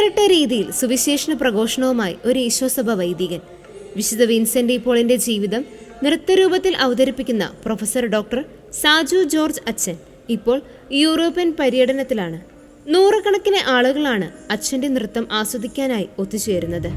വേറിട്ട രീതിയിൽ സുവിശേഷണ പ്രഘോഷണവുമായി ഒരു ഈശോസഭ വൈദികൻ. വിശുദ്ധ വിൻസെന്റ് ഡി പോളിന്റെ ജീവിതം നൃത്തരൂപത്തിൽ അവതരിപ്പിക്കുന്ന പ്രൊഫസർ ഡോക്ടർ സാജു ജോർജ് അച്ഛൻ ഇപ്പോൾ യൂറോപ്യൻ പര്യടനത്തിലാണ്. നൂറുകണക്കിന് ആളുകളാണ് അച്ഛന്റെ നൃത്തം ആസ്വദിക്കാനായി ഒത്തുചേരുന്നത്.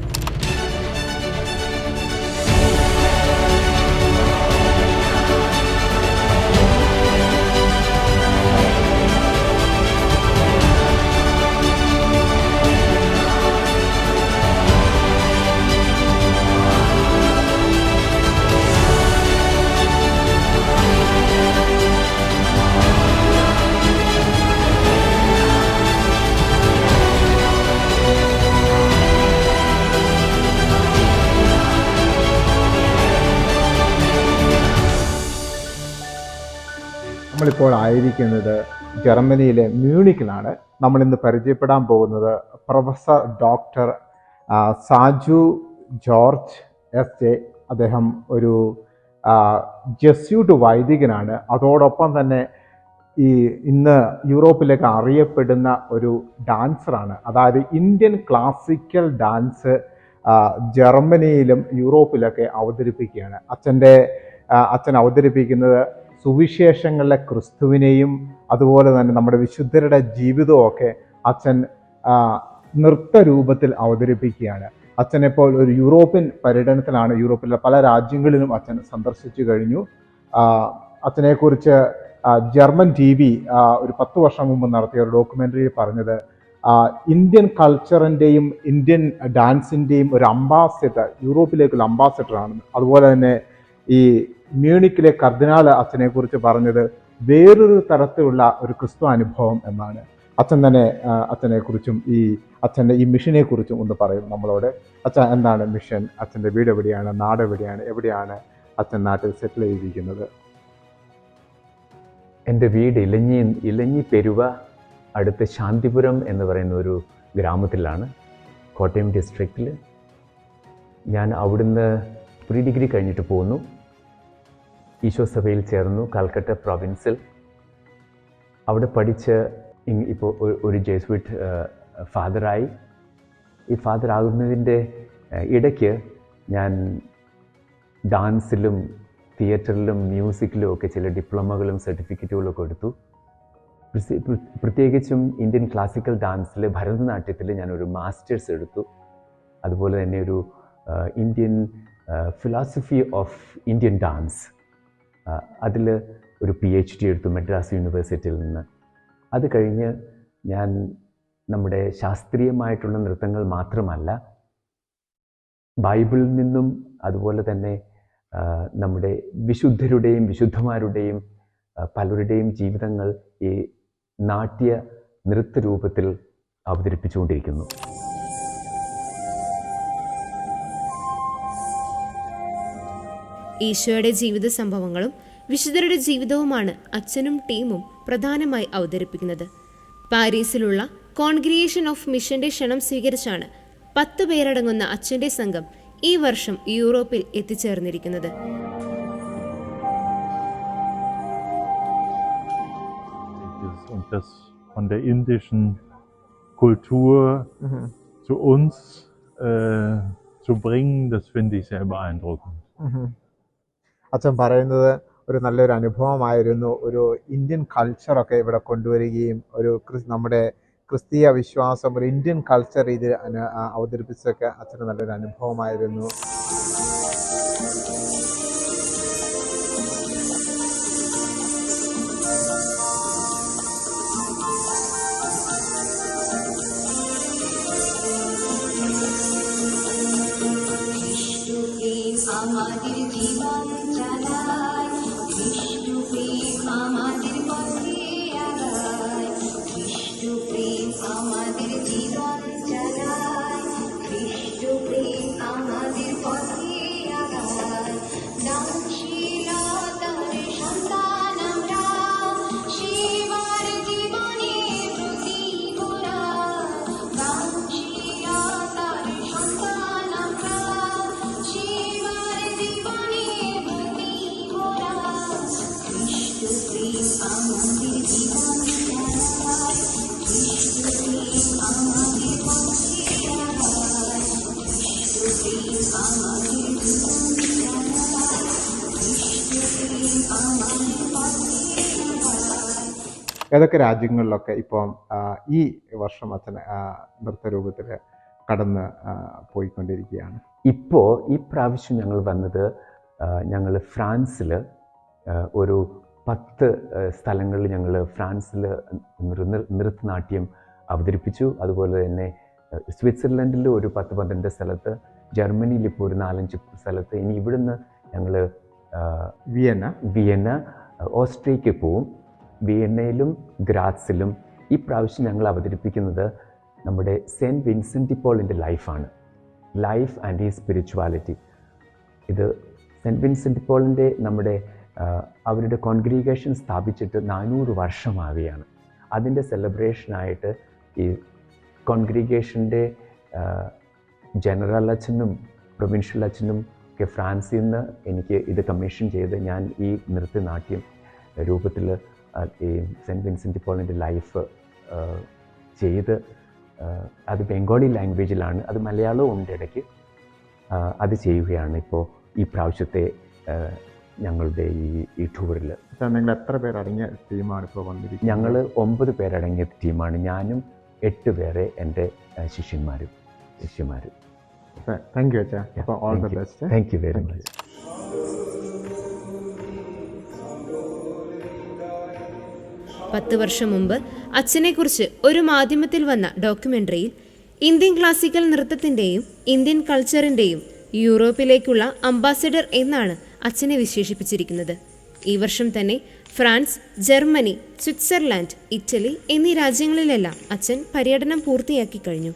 നമ്മളിപ്പോൾ ആയിരിക്കുന്നത് ജർമ്മനിയിലെ മ്യൂണിക്കിലാണ്. നമ്മളിന്ന് പരിചയപ്പെടാൻ പോകുന്നത് professor doctor Saju George S. അദ്ദേഹം ഒരു ജെസ്യൂട്ട് വൈദികനാണ്. അതോടൊപ്പം തന്നെ ഇന്ന് യൂറോപ്പിലേക്ക് അറിയപ്പെടുന്ന ഒരു ഡാൻസറാണ്. അതായത് ഇന്ത്യൻ ക്ലാസിക്കൽ ഡാൻസ് ജർമ്മനിയിലും യൂറോപ്പിലൊക്കെ അവതരിപ്പിക്കുകയാണ്. അച്ഛൻ അവതരിപ്പിക്കുന്നത് സുവിശേഷങ്ങളിലെ ക്രിസ്തുവിനെയും അതുപോലെ തന്നെ നമ്മുടെ വിശുദ്ധരുടെ ജീവിതമൊക്കെ അച്ഛൻ നൃത്തരൂപത്തിൽ അവതരിപ്പിക്കുകയാണ്. അച്ഛനെപ്പോൾ ഒരു യൂറോപ്യൻ പര്യടനത്തിലാണ്. യൂറോപ്പിലെ പല രാജ്യങ്ങളിലും അച്ഛൻ സന്ദർശിച്ചു കഴിഞ്ഞു. അച്ഛനെക്കുറിച്ച് ജർമ്മൻ TV ഒരു 10 വർഷം മുമ്പ് നടത്തിയ ഒരു ഡോക്യുമെൻ്ററിയിൽ പറഞ്ഞത് ഇന്ത്യൻ കൾച്ചറിൻ്റെയും ഇന്ത്യൻ ഡാൻസിൻ്റെയും ഒരു അംബാസിഡർ, യൂറോപ്പിലേക്കുള്ള അംബാസിഡറാണ്. അതുപോലെ തന്നെ ഈ മ്യൂണിക്കിലെ കർദിനാൾ അച്ഛനെക്കുറിച്ച് പറഞ്ഞത് വേറൊരു തരത്തിലുള്ള ഒരു ക്രിസ്തു അനുഭവം എന്നാണ്. അച്ഛൻ തന്നെ അച്ഛനെക്കുറിച്ചും അച്ഛൻ്റെ ഈ മിഷനെക്കുറിച്ചും ഒന്ന് പറയും നമ്മളോട്. അച്ഛൻ എന്താണ് മിഷൻ? അച്ഛൻ്റെ വീട് എവിടെയാണ്? നാട് എവിടെയാണ് അച്ഛൻ നാട്ടിൽ സെറ്റിൽ ചെയ്തിരിക്കുന്നത്? എൻ്റെ വീട് ഇലഞ്ഞി പെരുവ അടുത്ത് ശാന്തിപുരം എന്ന് പറയുന്ന ഒരു ഗ്രാമത്തിലാണ്, കോട്ടയം ഡിസ്ട്രിക്റ്റിൽ. ഞാൻ അവിടുന്ന് പ്രീ ഡിഗ്രി കഴിഞ്ഞിട്ട് പോന്നു. ഈശോ സഭയിൽ ചേർന്നു, കാൽക്കട്ട പ്രൊവിൻസിൽ. അവിടെ പഠിച്ച് ഇപ്പോൾ ഒരു ജെസ്യൂട്ട് ഫാദറായി. ഈ ഫാദർ ആകുന്നതിൻ്റെ ഇടയ്ക്ക് ഞാൻ ഡാൻസിലും തിയേറ്ററിലും മ്യൂസിക്കിലും ഒക്കെ ചില ഡിപ്ലോമകളും സർട്ടിഫിക്കറ്റുകളും ഒക്കെ എടുത്തു. പ്രത്യേകിച്ചും ഇന്ത്യൻ ക്ലാസിക്കൽ ഡാൻസിൽ, ഭരതനാട്യത്തിൽ ഞാനൊരു മാസ്റ്റേഴ്സ് എടുത്തു. അതുപോലെ തന്നെ ഒരു Indian philosophy of Indian dance, അതിൽ ഒരു PhD എടുത്തു മദ്രാസ് യൂണിവേഴ്സിറ്റിയിൽ നിന്ന്. അത് കഴിഞ്ഞ് ഞാൻ നമ്മുടെ ശാസ്ത്രീയമായിട്ടുള്ള നൃത്തങ്ങൾ മാത്രമല്ല, ബൈബിളിൽ നിന്നും അതുപോലെ തന്നെ നമ്മുടെ വിശുദ്ധരുടെയും വിശുദ്ധമാരുടെയും പലരുടെയും ജീവിതങ്ങൾ ഈ നാട്യ നൃത്തരൂപത്തിൽ അവതരിപ്പിച്ചുകൊണ്ടിരിക്കുന്നു. ഈശോയുടെ ജീവിത സംഭവങ്ങളും വിശുദ്ധരുടെ ജീവിതവുമാണ് അച്ഛനും ടീമും പ്രധാനമായി അവതരിപ്പിക്കുന്നത്. പാരീസിലുള്ള കോൺഗ്രിഗേഷൻ ഓഫ് മിഷന്റെ ക്ഷണം സ്വീകരിച്ചാണ് 10 പേരടങ്ങുന്ന അച്ഛന്റെ സംഘം ഈ വർഷം യൂറോപ്പിൽ എത്തിച്ചേർന്നിരിക്കുന്നത്. Das von der indischen Kultur zu uns zu bringen, das finde ich sehr beeindruckend. അച്ഛൻ പറയുന്നത് ഒരു നല്ലൊരു അനുഭവമായിരുന്നു. ഒരു ഇന്ത്യൻ കൾച്ചറൊക്കെ ഇവിടെ കൊണ്ടുവരികയും നമ്മുടെ ക്രിസ്തീയ വിശ്വാസം ഒരു ഇന്ത്യൻ കൾച്ചർ രീതിയിൽ അവതരിപ്പിച്ചൊക്കെ അച്ഛന് നല്ലൊരു അനുഭവമായിരുന്നു. আমাদের ഏതൊക്കെ രാജ്യങ്ങളിലൊക്കെ ഇപ്പം ഈ വർഷം അച്ഛൻ നൃത്തരൂപത്തിൽ കടന്ന് പോയിക്കൊണ്ടിരിക്കുകയാണ്? ഇപ്പോൾ ഈ പ്രാവശ്യം ഞങ്ങൾ വന്നത് ഞങ്ങൾ ഫ്രാൻസിൽ ഒരു 10 സ്ഥലങ്ങളിൽ ഞങ്ങൾ ഫ്രാൻസിൽ നൃത്തനാട്യം അവതരിപ്പിച്ചു. അതുപോലെ തന്നെ സ്വിറ്റ്സർലൻഡിൽ ഒരു 10-12 സ്ഥലത്ത്, ജർമ്മനിയിൽ ഇപ്പോൾ ഒരു 4-5 സ്ഥലത്ത്. ഇനി ഇവിടുന്ന് ഞങ്ങൾ വിയന്ന ഓസ്ട്രിയയ്ക്ക് പോവും. വിയന്നയിലും ഗ്രാറ്റ്സിലും ഈ പ്രാവശ്യം ഞങ്ങൾ അവതരിപ്പിക്കുന്നത് നമ്മുടെ സെൻറ്റ് വിൻസെൻ്റ് ഡി പോളിൻ്റെ ലൈഫാണ്. ലൈഫ് ആൻഡ് ഈ സ്പിരിച്വാലിറ്റി. ഇത് സെൻറ്റ് വിൻസെൻ്റ് ഡി പോളിൻ്റെ നമ്മുടെ അവരുടെ കോൺഗ്രിഗേഷൻ സ്ഥാപിച്ചിട്ട് 400 വർഷമാവുകയാണ്. അതിൻ്റെ സെലിബ്രേഷനായിട്ട് ഈ കോൺഗ്രിഗേഷൻ്റെ ജനറൽ അച്ഛനും പ്രൊവിൻഷ്യൽ അച്ഛനും ഒക്കെ ഫ്രാൻസിൽ നിന്ന് എനിക്ക് ഇത് കമ്മീഷൻ ചെയ്ത് ഞാൻ ഈ നൃത്തനാട്യം രൂപത്തിൽ ഈ സെൻറ്റ് വിൻസെൻ്റ് ഡി പോളിൻ്റെ ലൈഫ് ചെയ്ത്, അത് ബംഗാളി ലാംഗ്വേജിലാണ്, അത് മലയാളവും ഉണ്ട് ഇടയ്ക്ക്, അത് ചെയ്യുകയാണ് ഇപ്പോൾ ഈ പ്രാവശ്യത്തെ ഞങ്ങളുടെ ഈ ടൂറിൽ. നിങ്ങൾ എത്ര പേരടങ്ങിയ ടീമാണ് ഇപ്പോൾ വന്നിരിക്കുന്നത്? ഞങ്ങൾ 9 പേരടങ്ങിയ ടീമാണ്. ഞാനും 8 പേരെ എൻ്റെ ശിഷ്യന്മാരും. താങ്ക് യു അച്ഛാ. അപ്പോൾ all the best. Thank you very much. പത്ത് വർഷം മുമ്പ് അച്ഛനെക്കുറിച്ച് ഒരു മാധ്യമത്തിൽ വന്ന ഡോക്യുമെൻ്ററിയിൽ ഇന്ത്യൻ ക്ലാസിക്കൽ നൃത്തത്തിൻ്റെയും ഇന്ത്യൻ കൾച്ചറിൻ്റെയും യൂറോപ്പിലേക്കുള്ള അംബാസഡർ എന്നാണ് അച്ഛനെ വിശേഷിപ്പിച്ചിരിക്കുന്നത്. ഈ വർഷം തന്നെ ഫ്രാൻസ്, ജർമ്മനി, സ്വിറ്റ്സർലാൻഡ്, ഇറ്റലി എന്നീ രാജ്യങ്ങളിലെല്ലാം അച്ഛൻ പര്യടനം പൂർത്തിയാക്കി കഴിഞ്ഞു.